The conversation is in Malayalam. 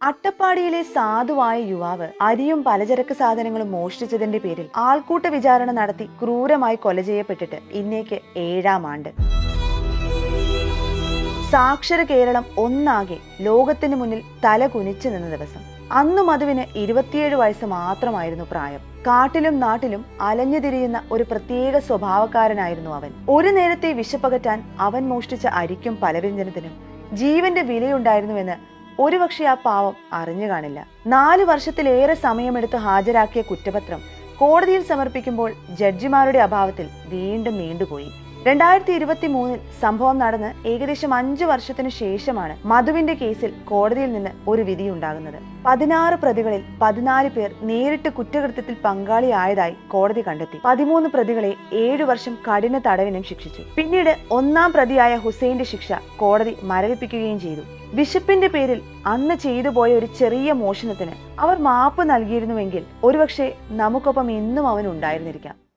അട്ടപ്പാടിയിലെ സാധുവായ യുവാവ് അരിയും പലചരക്ക് സാധനങ്ങളും മോഷ്ടിച്ചതിന്റെ പേരിൽ ആൾക്കൂട്ട വിചാരണ നടത്തി ക്രൂരമായി കൊല ചെയ്യപ്പെട്ടിട്ട് ഇന്നേക്ക് 7ാം ആണ്ട്. സാക്ഷര കേരളം ഒന്നാകെ ലോകത്തിന് മുന്നിൽ തല കുനിച്ചു നിന്ന ദിവസം. അന്നു മധുവിന് 27 വയസ്സ് മാത്രമായിരുന്നു പ്രായം. കാട്ടിലും നാട്ടിലും അലഞ്ഞുതിരിയുന്ന ഒരു പ്രത്യേക സ്വഭാവക്കാരനായിരുന്നു അവൻ. ഒരു നേരത്തെ വിശപ്പകറ്റാൻ അവൻ മോഷ്ടിച്ച അരിക്കും പലവ്യഞ്ജനത്തിനും ജീവന്റെ വിലയുണ്ടായിരുന്നുവെന്ന് ഒരുപക്ഷെ ആ പാവം അറിഞ്ഞു കാണില്ല. 4 വർഷത്തിലേറെ സമയമെടുത്ത് ഹാജരാക്കിയ കുറ്റപത്രം കോടതിയിൽ സമർപ്പിക്കുമ്പോൾ ജഡ്ജിമാരുടെ അഭാവത്തിൽ വീണ്ടും നീണ്ടുപോയി. 2023 സംഭവം നടന്ന് ഏകദേശം 5 വർഷത്തിനു ശേഷമാണ് മധുവിന്റെ കേസിൽ കോടതിയിൽ നിന്ന് ഒരു വിധിയുണ്ടാകുന്നത്. 16 പ്രതികളിൽ 14 പേർ നേരിട്ട് കുറ്റകൃത്യത്തിൽ പങ്കാളിയായതായി കോടതി കണ്ടെത്തി. 13 പ്രതികളെ 7 വർഷം കഠിന തടവിനും ശിക്ഷിച്ചു. പിന്നീട് 1ാം പ്രതിയായ ഹുസൈന്റെ ശിക്ഷ കോടതി മരവിപ്പിക്കുകയും ചെയ്തു. വിശപ്പിന്റെ പേരിൽ അന്ന് ചെയ്തു പോയ ഒരു ചെറിയ മോഷണത്തിന് അവർ മാപ്പ് നൽകിയിരുന്നുവെങ്കിൽ ഒരുപക്ഷെ നമുക്കൊപ്പം ഇന്നും അവൻ ഉണ്ടായിരുന്നിരിക്കാം.